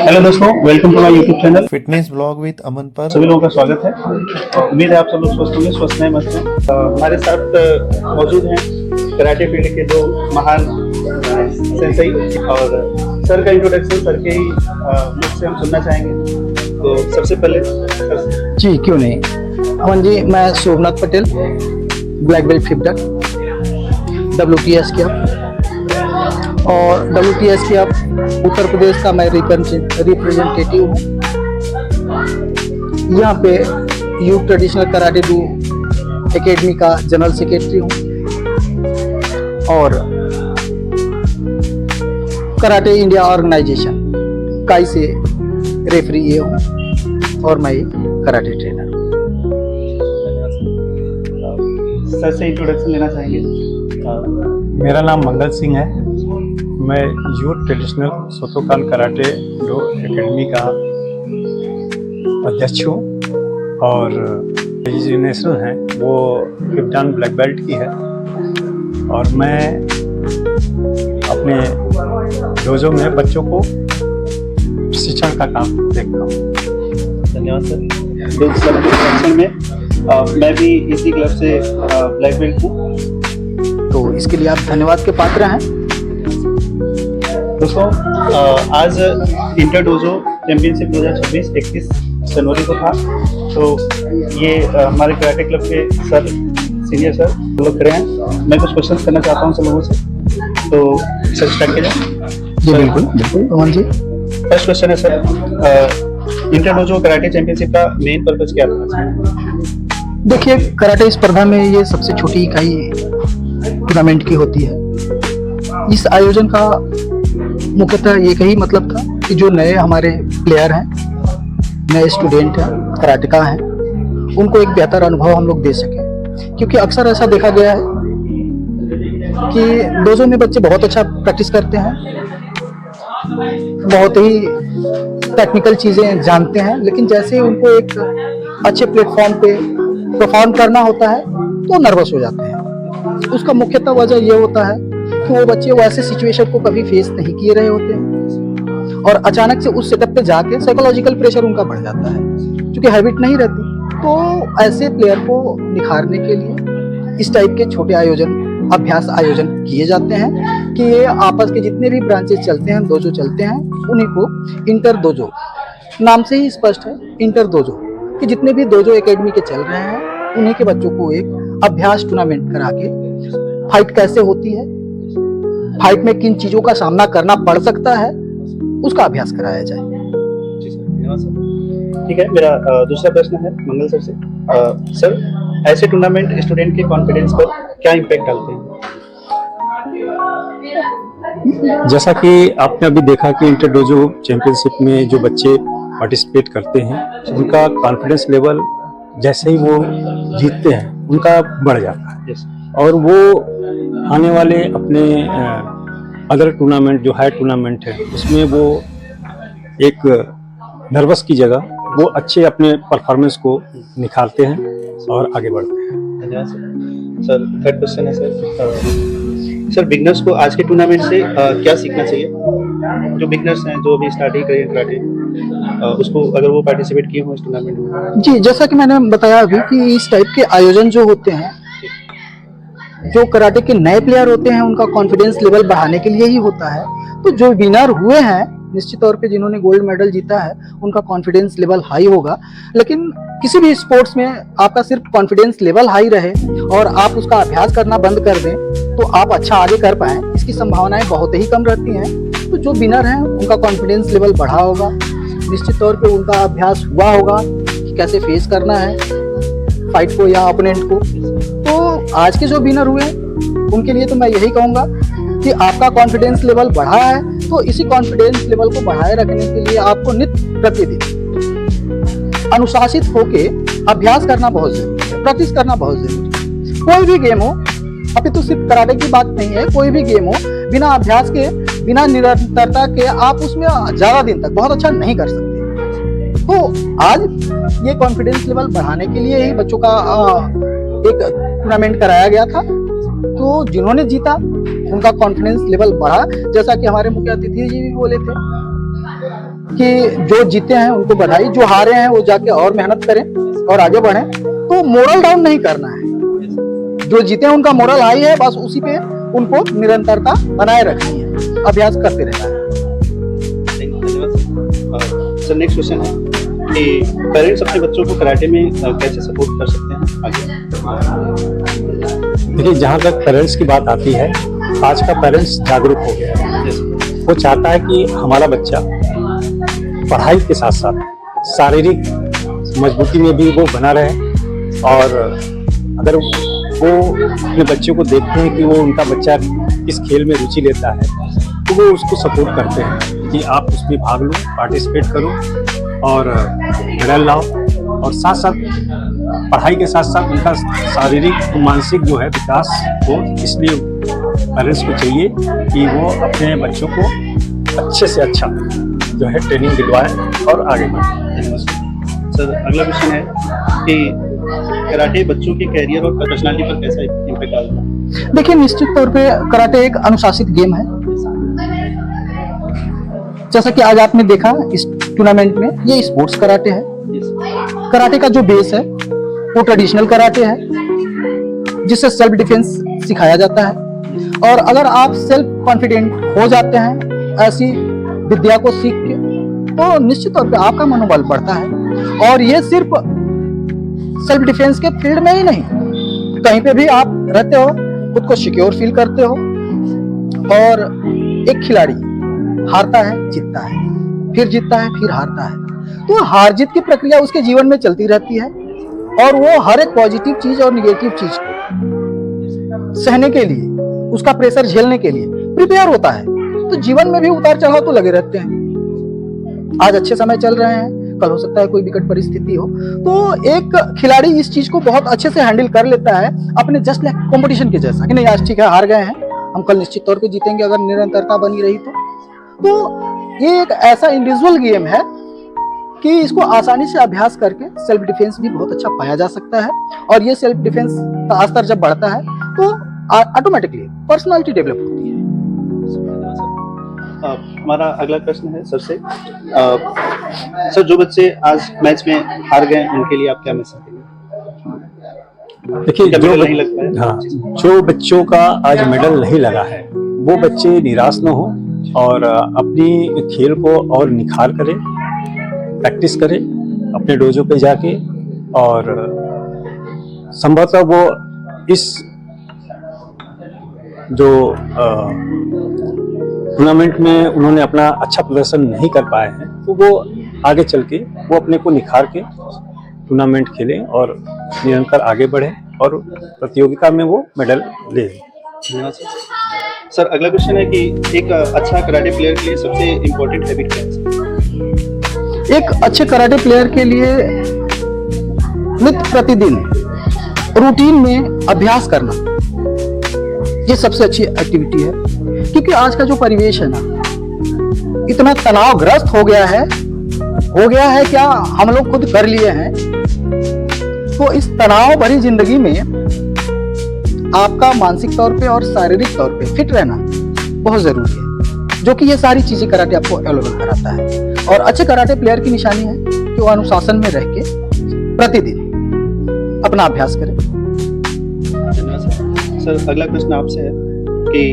Hello दोस्तों, welcome to my YouTube channel fitness blog with Aman पर सभी लोगों का स्वागत है। उम्मीद है आप सब लोग स्वस्थ होंगे, स्वस्थ हैं, मस्त हैं। हमारे साथ मौजूद हैं कराटे फील्ड के दो महान सेंसेई और सर का इंट्रोडक्शन सर के ही मुख से हम सुनना चाहेंगे। तो सबसे पहले सर जी क्यों नहीं अमन जी, मैं Shobhnath Patel, black belt fifth WTS के और WTS के अब उत्तर प्रदेश का मैं रिप्रेजेंटेटिव हूँ। यहाँ पे you traditional karate do academy का जनरल सेक्रेटरी हूँ और कराटे इंडिया ऑर्गेनाइजेशन काई से रेफरी ये हूँ और मैं कराटे ट्रेनर हूँ। सर से इंट्रोडक्शन लेना चाहेंगे। मेरा नाम मंगल सिंह है। मैं youth traditional सोतोकान karate do academy का अध्यक्ष हूँ और नेशनल है वो फिफ्थ ब्लैक बेल्ट की है और मैं अपने डोजो में बच्चों को प्रशिक्षण का काम देखता हूँ। धन्यवाद सर। तो सर के सेक्शन में मैं भी इसी क्लब से ब्लैक बेल्ट हूँ, तो इसके लिए आप धन्यवाद के पात्र हैं। दोस्तों आज इंटर डोजो चैंपियनशिप 2026 21 जनवरी को था। तो ये हमारे कराटे क्लब के सर, सीनियर सर लोग खड़े हैं। मैं कुछ क्वेश्चन करना चाहता हूँ सब लोगों से, तो सर स्टार्ट किया जाए। जी बिल्कुल बिल्कुल अमन जी। फर्स्ट क्वेश्चन है sir, inter dojo karate championship का मेन पर्पज क्या था? देखिए, कराटे स्पर्धा में ये सबसे छोटी इकाई टूर्नामेंट की होती है। इस आयोजन का मुख्यतः एक ही मतलब था कि जो नए हमारे प्लेयर हैं, नए स्टूडेंट हैं, कराटेका हैं, उनको एक बेहतर अनुभव हम लोग दे सकें। क्योंकि अक्सर ऐसा देखा गया है कि डोजो में बच्चे बहुत अच्छा प्रैक्टिस करते हैं, बहुत ही टेक्निकल चीज़ें जानते हैं, लेकिन जैसे ही उनको एक अच्छे प्लेटफॉर्म पे परफॉर्म करना होता है तो नर्वस हो जाते हैं। उसका मुख्यतः वजह ये होता है कि वो बच्चे वैसे सिचुएशन को कभी फेस नहीं किए रहे होते हैं और अचानक से उस सेटअप पे जाके साइकोलॉजिकल प्रेशर उनका बढ़ जाता है, क्योंकि हैबिट नहीं रहती। तो ऐसे प्लेयर को निखारने के लिए इस टाइप के छोटे अभ्यास आयोजन किए जाते हैं कि ये आपस के जितने भी ब्रांचेस चलते हैं, डोजो चलते हैं, उन्हीं को इंटर डोजो, नाम से ही स्पष्ट है इंटर डोजो, कि जितने भी डोजो एकेडमी के चल रहे हैं उन्हीं के बच्चों को एक अभ्यास टूर्नामेंट करा के फाइट कैसे होती है, फाइट में किन चीजों का सामना करना पड़ सकता है, उसका अभ्यास कराया जाए। ठीक है, मेरा दूसरा प्रश्न है मंगल सर से। सर, ऐसे टूर्नामेंट स्टूडेंट के कॉन्फिडेंस पर क्या इम्पैक्ट डालते हैं? जैसा कि आपने अभी देखा कि इंटर डोजो चैंपियनशिप में जो बच्चे पार्टिसिपेट करते हैं उनका कॉन्फिडेंस लेवल जैसे ही वो जीतते हैं उनका बढ़ जाता है। और वो आने वाले अपने अदर टूर्नामेंट जो हाई टूर्नामेंट है उसमें वो एक नर्वस की जगह वो अच्छे अपने परफॉर्मेंस को निखारते हैं और आगे बढ़ते हैं। धन्यवाद सर। सर थर्ड क्वेश्चन है सर, बिगनर्स को आज के टूर्नामेंट से क्या सीखना चाहिए? जो बिगनर्स हैं, जो अभी स्टार्टिंग करें कराटे, उसको अगर वो पार्टिसिपेट किए हों इस टूर्नामेंट में। जी, जैसा कि मैंने बताया अभी कि इस टाइप के आयोजन जो होते हैं, जो कराटे के नए प्लेयर होते हैं, उनका कॉन्फिडेंस लेवल बढ़ाने के लिए ही होता है। तो जो विनर हुए हैं, निश्चित तौर पे जिन्होंने गोल्ड मेडल जीता है, उनका कॉन्फिडेंस लेवल हाई होगा। लेकिन किसी भी स्पोर्ट्स में आपका सिर्फ कॉन्फिडेंस लेवल हाई रहे और आप उसका अभ्यास करना बंद कर दें तो आप अच्छा आगे कर पाएं, इसकी संभावनाएं बहुत ही कम रहती हैं। तो जो विनर हैं उनका कॉन्फिडेंस लेवल बढ़ा होगा, निश्चित तौर पे उनका अभ्यास हुआ होगा कि कैसे फेस करना है फाइट को या ओपोनेंट को। तो आज के जो विनर हुए उनके लिए तो मैं यही कहूँगा कि आपका कॉन्फिडेंस लेवल बढ़ा है, तो इसी कॉन्फिडेंस लेवल को बढ़ाए रखने के लिए आपको नित्य प्रतिदिन अनुशासित होके अभ्यास करना बहुत जरूरी है, प्रैक्टिस करना बहुत जरूरी है। कोई भी गेम हो, अभी तो सिर्फ कराटे की बात नहीं है, कोई भी गेम हो, बिना अभ्यास के, बिना निरंतरता के आप उसमें ज्यादा दिन तक बहुत अच्छा नहीं कर सकते। तो आज ये कॉन्फिडेंस लेवल बढ़ाने के लिए ही बच्चों का एक टूर्नामेंट कराया गया था। तो जिन्होंने जीता उनका कॉन्फिडेंस लेवल बढ़ा, जैसा कि हमारे मुख्य अतिथि जी भी बोले थे कि जो जीते हैं उनको बधाई, जो हारे हैं वो जाके और मेहनत करें और आगे बढ़ें। तो मोरल डाउन नहीं करना है, जो जीते हैं उनका मोरल हाई है, बस उसी पे उनको निरंतरता बनाए रखनी है, अभ्यास करते रहना है। धन्यवाद सर। नेक्स्ट क्वेश्चन है कि पेरेंट्स अपने बच्चों को कराटे में कैसे सपोर्ट कर सकते हैं आगे? देखिए, जहाँ तक पेरेंट्स की बात आती है, आज का पेरेंट्स जागरूक हो गया है। वो चाहता है कि हमारा बच्चा पढ़ाई के साथ साथ शारीरिक मजबूती में भी वो बना रहे, और अगर वो अपने बच्चों को देखते हैं कि वो उनका बच्चा किस खेल में रुचि लेता है, तो वो उसको सपोर्ट करते हैं कि आप उसमें भाग लो, पार्टिसिपेट करो और मेडल लाओ, और साथ साथ पढ़ाई के साथ साथ उनका शारीरिक और मानसिक जो है विकास हो। इसलिए पेरेंट्स को चाहिए कि वो अपने बच्चों को अच्छे से अच्छा जो है ट्रेनिंग दिलवाएं और आगे बढ़ें। सर अगला क्वेश्चन है कि कराटे बच्चों के कैरियर और पर्सनालिटी पर कैसा इम्पैक्ट डालता है? देखिए, निश्चित तौर पे कराटे एक अनुशासित गेम है। जैसा कि आज आपने देखा इस टूर्नामेंट में, ये स्पोर्ट्स कराटे है। कराटे का जो बेस है वो ट्रेडिशनल कराटे है, जिससे सेल्फ डिफेंस सिखाया जाता है। और अगर आप सेल्फ कॉन्फिडेंट हो जाते हैं ऐसी विद्या को सीख के, तो निश्चित तौर पे आपका मनोबल बढ़ता है। और ये सिर्फ सेल्फ डिफेंस के फील्ड में ही नहीं, कहीं पे भी आप रहते हो, खुद को सिक्योर फील करते हो। और एक खिलाड़ी हारता है, जीतता है, फिर जीतता है, फिर हारता है, तो हार जीत की प्रक्रिया उसके जीवन में चलती रहती है। और वो हर एक पॉजिटिव चीज और निगेटिव चीज सहने के लिए, उसका प्रेशर झेलने के लिए प्रिपेयर होता है। तो जीवन में भी उतार चढ़ाव तो लगे रहते हैं। आज अच्छे समय चल रहे हैं, कल हो सकता है कोई विकट परिस्थिति हो। तो एक खिलाड़ी इस चीज को बहुत अच्छे से हैंडल कर लेता है, अपने जस्ट लाइक कंपटीशन के जैसा, कि नहीं आज ठीक है हार गए हैं, हम कल निश्चित तौर पे जीतेंगे अगर निरंतरता बनी रही तो ये एक ऐसा इंडिविजुअल गेम है कि इसको आसानी से अभ्यास करके सेल्फ डिफेंस भी बहुत अच्छा पाया जा सकता है। और ये सेल्फ डिफेंस का स्तर जब बढ़ता है तो ऑटोमेटिकली पर्सनालिटी डेवलप होती है। हमारा अगला प्रश्न है सर से। सर जो बच्चे आज मैच में हार गए उनके लिए आप क्या मैसेज देंगे? देखिए, मेडल नहीं लग पाया। हाँ, जो बच्चों का आज मेडल नहीं लगा है, वो बच्चे निराश न हो और अपनी खेल को और निखार करें, प्रैक्टिस करें अपने डोजो पे जाके, और संभवतः वो इस जो टूर्नामेंट में उन्होंने अपना अच्छा प्रदर्शन नहीं कर पाए हैं, तो वो आगे चल के वो अपने को निखार के टूर्नामेंट खेलें और निरंतर आगे बढ़े और प्रतियोगिता में वो मेडल ले। धन्यवाद सर। सर अगला क्वेश्चन है कि एक अच्छा कराटे प्लेयर के लिए सबसे इम्पोर्टेंट हैबिट क्या है? एक अच्छे कराटे प्लेयर के लिए नित्य प्रतिदिन रूटीन में अभ्यास करना, ये सबसे अच्छी एक्टिविटी है। क्योंकि आज का जो परिवेश है ना, इतना तनावग्रस्त हो गया है क्या हम लोग खुद कर लिए हैं। तो इस तनाव भरी जिंदगी में आपका मानसिक तौर पे और शारीरिक तौर पे फिट रहना बहुत जरूरी है, जो कि ये सारी चीजें कराटे आपको अवेलेबल कराता है। और अच्छे कराटे प्लेयर की निशानी है कि वो अनुशासन में रह के प्रतिदिन अपना अभ्यास करें। धन्यवाद सर। सर अगला प्रश्न आपसे है कि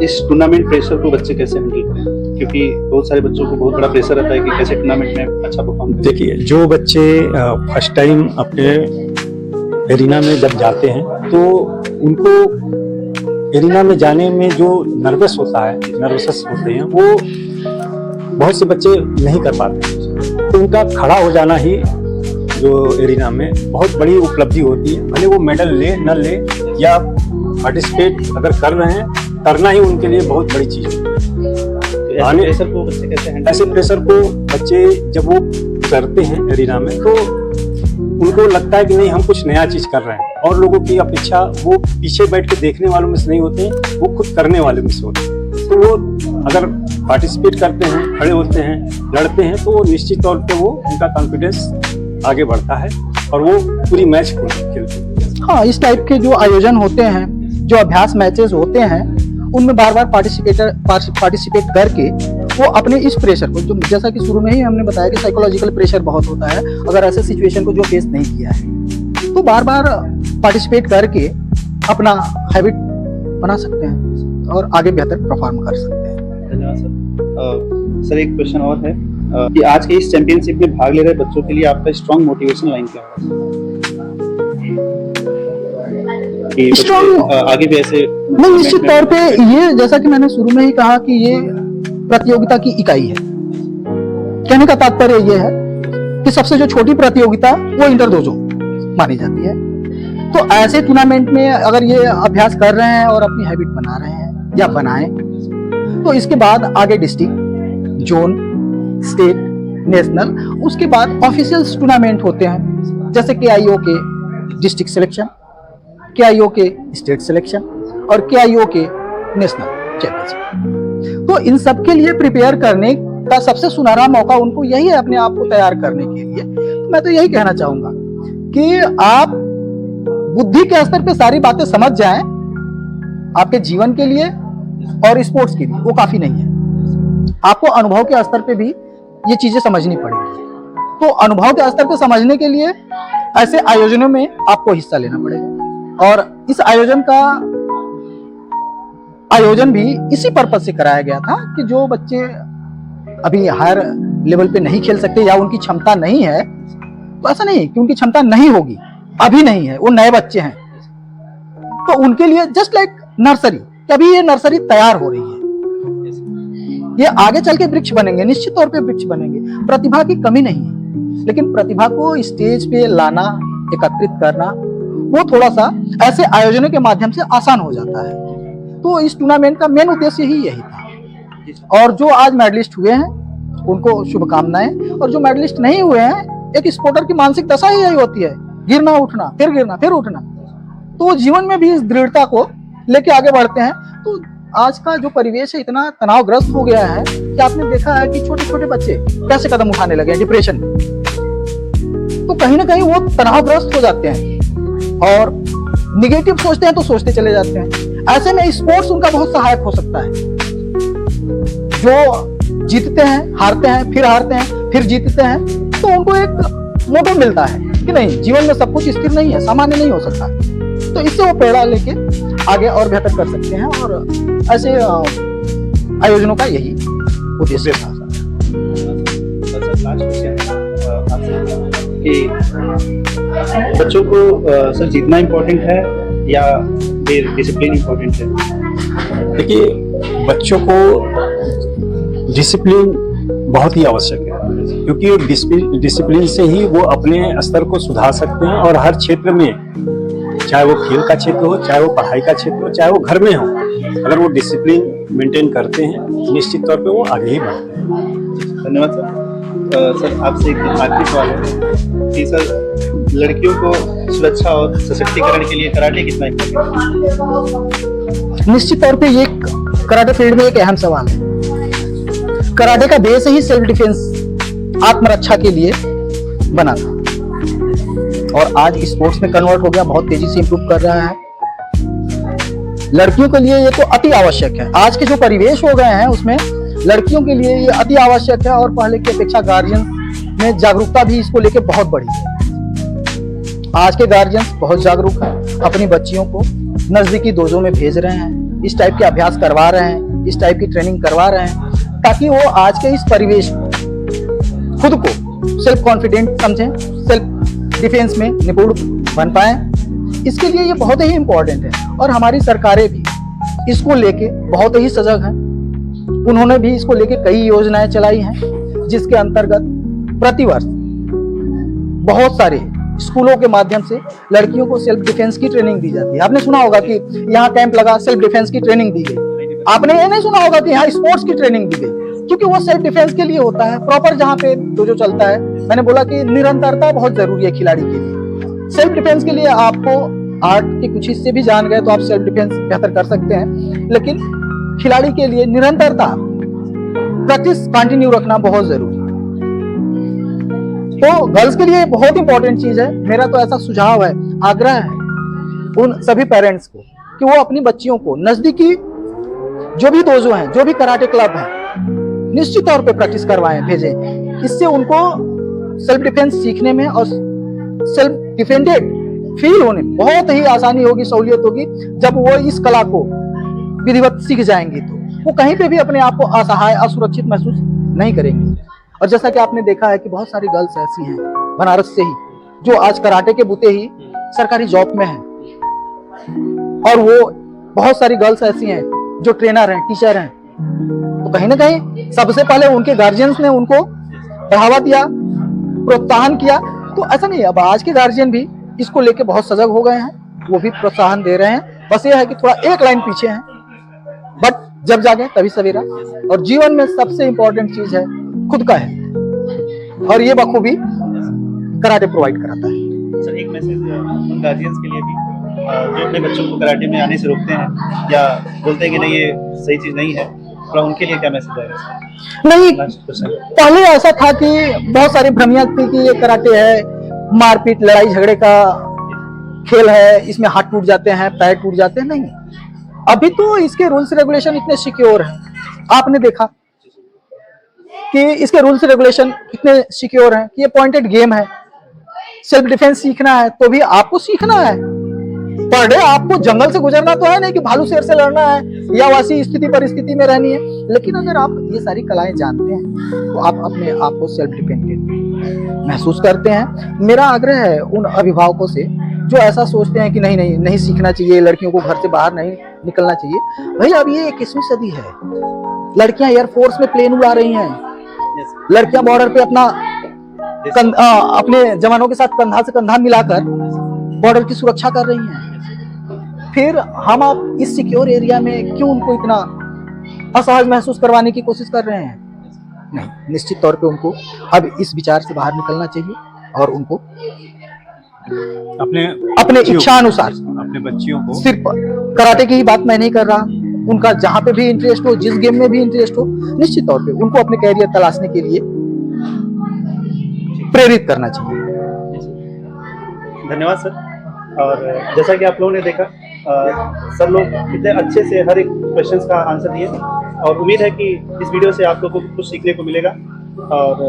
इस टूर्नामेंट प्रेशर को बच्चे कैसे हैंडल करें, क्योंकि बहुत सारे बच्चों को बहुत बड़ा प्रेशर रहता है कि कैसे टूर्नामेंट में अच्छा परफॉर्म करें। देखिए, जो बच्चे फर्स्ट टाइम अपने एरिना में जब जाते हैं, तो उनको एरिना में जाने में जो नर्वस होता है, नर्वस होते हैं, वो बहुत से बच्चे नहीं कर पाते। तो उनका खड़ा हो जाना ही जो एरिना में बहुत बड़ी उपलब्धि होती है। भले वो मेडल ले न ले या पार्टिसिपेट अगर कर रहे हैं, करना ही उनके लिए बहुत बड़ी चीज है। ऐसे प्रेशर को बच्चे कैसे हैंडल? ऐसे प्रेशर को बच्चे जब वो करते हैं एरिना में, तो उनको लगता है कि नहीं, हम कुछ नया चीज कर रहे हैं। और लोगों की अपेक्षा वो पीछे बैठ के देखने वालों में से नहीं होते हैं, वो खुद करने वाले में से होते हैं। तो वो अगर पार्टिसिपेट करते हैं, खड़े होते हैं, लड़ते हैं, तो वो निश्चित तौर पे वो उनका कॉन्फिडेंस आगे बढ़ता है और वो पूरी मैच को खेलते हैं। हाँ, इस टाइप के जो आयोजन होते हैं, जो अभ्यास मैचेस होते हैं, उनमें बार बार पार्टिसिपेट करके वो अपने इस प्रेशर को, जो जैसा कि शुरू में ही हमने बताया कि साइकोलॉजिकल प्रेशर बहुत होता है अगर ऐसे सिचुएशन को जो फेस नहीं किया है, तो बार बार पार्टिसिपेट करके अपना हैबिट बना सकते हैं और आगे बेहतर परफॉर्म कर सकते हैं। धन्यवाद सर। सर एक क्वेश्चन और है कि आज के इस चैंपियनशिप में भाग ले रहे बच्चों के लिए आपका स्ट्रॉन्ग मोटिवेशन लाइन क्या होगा? कि बच्चे, Strong- आगे भी ऐसे नहीं, निश्चित तौर पे ये जैसा कि मैंने शुरू में ही कहा कि ये प्रतियोगिता की इकाई है। कहने का तात्पर्य ये है कि सबसे जो छोटी प्रतियोगिता वो इंटर दोजो मानी जाती है। तो ऐसे टूर्नामेंट में अगर ये अभ्यास कर रहे हैं और अपनी हैबिट बना रहे हैं या बनाएं, तो इसके बाद आगे डिस्ट्रिक्ट, जोन, स्टेट, नेशनल, उसके बाद ऑफिशियल टूर्नामेंट होते हैं जैसे KIO के डिस्ट्रिक्ट सिलेक्शन, KIO के स्टेट सिलेक्शन और KIO के नेशनल चैंपियनशिप। तो इन सब के लिए प्रिपेयर करने का सबसे सुनहरा मौका उनको यही है, अपने आप को तैयार करने के लिए। तो मैं तो यही कहना चाहूंगा कि आप बुद्धि के स्तर पे सारी बातें समझ जाएं, आपके जीवन के लिए और स्पोर्ट्स के लिए वो काफी नहीं है। आपको अनुभव के स्तर पे भी ये चीजें समझनी पड़ेगी। तो अनुभव के स्तर पे समझने के लिए ऐसे आयोजनों में आपको हिस्सा लेना पड़ेगा, और इस आयोजन भी इसी पर्पज से कराया गया था कि जो बच्चे अभी हायर लेवल पे नहीं खेल सकते या उनकी क्षमता नहीं है, तो ऐसा नहीं कि उनकी क्षमता नहीं होगी, अभी नहीं है, वो नए बच्चे हैं, तो उनके लिए जस्ट लाइक नर्सरी, अभी ये नर्सरी तैयार हो रही है, ये आगे चल के वृक्ष बनेंगे, निश्चित तौर पे वृक्ष बनेंगे। प्रतिभा की कमी नहीं है, लेकिन प्रतिभा को स्टेज पे लाना, एकत्रित करना, वो थोड़ा सा ऐसे आयोजनों के माध्यम से आसान हो जाता है। तो इस टूर्नामेंट का मेन उद्देश्य ही यही था। और जो आज मेडलिस्ट हुए हैं उनको शुभकामनाएं, और जो मेडलिस्ट नहीं हुए हैं, एक स्पोर्टर की मानसिक दशा ही यही होती है, गिरना उठना फिर उठना, तो वो जीवन में भी इस दृढ़ता को लेके आगे बढ़ते हैं। तो आज का जो परिवेश है इतना तनावग्रस्त हो गया है कि आपने देखा है कि छोटे छोटे बच्चे कैसे कदम उठाने लगे हैं डिप्रेशन में, तो कहीं ना कहीं वो तनावग्रस्त हो जाते हैं और निगेटिव सोचते हैं तो सोचते चले जाते हैं। ऐसे में स्पोर्ट्स उनका बहुत सहायक हो सकता है। जो जीतते हैं, हारते हैं, फिर हारते हैं, फिर जीतते हैं, तो उनको एक मोटो मिलता है कि नहीं, जीवन में सब कुछ स्थिर नहीं है, सामान्य नहीं हो सकता। तो इससे वो प्रेरणा लेके आगे और बेहतर कर सकते हैं, और ऐसे आयोजनों का यही उद्देश्य था। कि बच्चों को सर जीतना इम्पोर्टेंट है या फिर डिसिप्लिन इम्पोर्टेंट है? देखिए, बच्चों को डिसिप्लिन बहुत ही आवश्यक है, क्योंकि डिसिप्लिन से ही वो अपने स्तर को सुधार सकते हैं, और हर क्षेत्र में, चाहे वो खेल का क्षेत्र हो, चाहे वो पढ़ाई का क्षेत्र हो, चाहे वो घर में हो, अगर वो डिसिप्लिन मेंटेन करते हैं, निश्चित तौर पे वो आगे ही बढ़ते हैं। धन्यवाद सर। सर आपसे एक आखिरी सवाल है कि सर लड़कियों को सुरक्षा और सशक्तिकरण के लिए कराटे कितना इम्पोर्टेंट है? निश्चित तौर पे ये कराटे फील्ड में एक अहम सवाल है। कराटे का बेस ही सेल्फ डिफेंस, आत्मरक्षा के लिए बना था, और आज स्पोर्ट्स में कन्वर्ट हो गया, बहुत तेजी से इंप्रूव कर रहा है। लड़कियों के लिए ये तो अति आवश्यक है। आज के जो परिवेश हो गए हैं उसमें लड़कियों के लिए ये अति आवश्यक है, और पहले की अपेक्षा गार्जियन में जागरूकता भी इसको लेके बहुत बड़ी है। आज के गार्जियंस बहुत जागरूक हैं, अपनी बच्चियों को नजदीकी डोजो में भेज रहे हैं, इस टाइप के अभ्यास करवा रहे हैं, इस टाइप की ट्रेनिंग करवा रहे हैं, ताकि वो आज के इस परिवेश में खुद को सेल्फ कॉन्फिडेंट समझें, सेल्फ डिफेंस में निपुण बन पाए। इसके लिए ये बहुत ही इम्पोर्टेंट है, और हमारी सरकारें भी इसको लेके बहुत ही सजग हैं। उन्होंने भी इसको लेके कई योजनाएं चलाई हैं, जिसके अंतर्गत प्रतिवर्ष बहुत सारे स्कूलों के माध्यम से लड़कियों को सेल्फ डिफेंस की ट्रेनिंग दी जाती है। आपने सुना होगा कि यहाँ कैंप लगा, सेल्फ डिफेंस की ट्रेनिंग दी गई। आपने ये नहीं सुना होगा कि यहाँ स्पोर्ट्स की ट्रेनिंग दी गई, क्योंकि वो सेल्फ डिफेंस के लिए होता है प्रॉपर, जहाँ पे जो चलता है। मैंने बोला कि निरंतरता बहुत जरूरी है खिलाड़ी के लिए। सेल्फ डिफेंस के लिए आपको आर्ट के कुछ हिस्से भी जान गए तो आप सेल्फ डिफेंस बेहतर कर सकते हैं, लेकिन खिलाड़ी के लिए निरंतरता, प्रैक्टिस कंटिन्यू रखना बहुत जरूरी है। तो गर्ल्स के लिए बहुत इंपॉर्टेंट चीज है। मेरा तो ऐसा सुझाव है, आग्रह है उन सभी पेरेंट्स को कि वो अपनी बच्चियों को नजदीकी जो भी डोजो हैं, जो भी कराटे क्लब हैं, निश्चित तौर पे प्रैक्टिस करवाएं, भेजें। इससे उनको सेल्फ डिफेंस सीखने में और सेल्फ डिफेंडेड फील होने में बहुत ही आसानी होगी, सहूलियत होगी। जब वो इस कला को विधिवत सीख जाएंगे तो वो कहीं पे भी अपने आप को असहाय, असुरक्षित महसूस नहीं करेंगी। और जैसा कि आपने देखा है कि बहुत सारी गर्ल्स ऐसी हैं बनारस से ही जो आज कराटे के बूते ही सरकारी जॉब में हैं, और वो बहुत सारी गर्ल्स ऐसी हैं जो ट्रेनर हैं, टीचर हैं। तो कहीं ना कहीं सबसे पहले उनके गार्जियंस ने उनको बढ़ावा दिया, प्रोत्साहन किया। तो ऐसा नहीं है, अब आज के गार्जियन भी इसको लेके बहुत सजग हो गए हैं, वो भी प्रोत्साहन दे रहे हैं। बस ये है कि थोड़ा एक लाइन पीछे हैं, बट जब जागे तभी सवेरा। और जीवन में सबसे इंपॉर्टेंट चीज है खुद का है, और ये बखूबी कराटे प्रोवाइड कराता है। सर एक मैसेज उन गार्जियंस के लिए भी जो अपने बच्चों को कराटे में आने से रोकते हैं या बोलते हैं कि नहीं ये सही चीज नहीं है, थोड़ा उनके लिए क्या मैसेज आएगा? नहीं, लास्ट क्वेश्चन। पहले ऐसा था कि बहुत सारी भ्रमियां थी कि ये कराटे है, मारपीट लड़ाई झगड़े का खेल है, इसमें हाथ टूट जाते हैं, पैर टूट जाते हैं। नहीं, अभी तो इसके रूल्स रेगुलेशन इतने सिक्योर हैं। आपने देखा कि इसके रूल्स रेगुलेशन इतने सिक्योर हैं कि ये पॉइंटेड गेम है। सेल्फ डिफेंस सीखना है तो भी आपको सीखना है। पर डे आपको जंगल से गुजरना तो है नहीं कि भालू शेर से लड़ना है या वैसी स्थिति परिस्थिति में रहनी है। लेकिन अगर आप ये सारी कलाएं जानते हैं तो आप अपने आप को सेल्फ डिपेंडेंट महसूस करते हैं। मेरा आग्रह है उन अभिभावकों से जो ऐसा सोचते हैं कि नहीं सीखना चाहिए, लड़कियों को घर से बाहर नहीं निकलना चाहिए। भाई अब ये 21वीं सदी है, लड़कियां एयरफोर्स में प्लेन उड़ा रही हैं, लड़कियां बॉर्डर पे अपने जवानों के साथ कंधा से कंधा मिलाकर बॉर्डर की सुरक्षा कर रही हैं। फिर हम आप इस सिक्योर एरिया में क्यों उनको इतना असहज महसूस करवाने की कोशिश कर रहे हैं? नहीं, निश्चित तौर पे उनको अब इस विचार से बाहर निकलना चाहिए और उनको अपने इच्छा अनुसार अपने बच्चियों को सिर्फ कराटे की ही बात मैं नहीं कर रहा, उनका जहां पे भी इंटरेस्ट हो, जिस गेम में भी इंटरेस्ट हो, निश्चित तौर पे उनको अपने कैरियर तलाशने के लिए प्रेरित करना चाहिए। धन्यवाद सर। और जैसा कि आप लोगों ने देखा सब लोग कितने अच्छे से हर एक क्वेश्चन का आंसर दिए, और उम्मीद है कि इस वीडियो से आप लोगों को कुछ सीखने को मिलेगा। और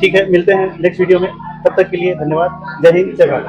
ठीक है, मिलते हैं नेक्स्ट वीडियो में, तब तक के लिए धन्यवाद। जय हिंद, जय भारत।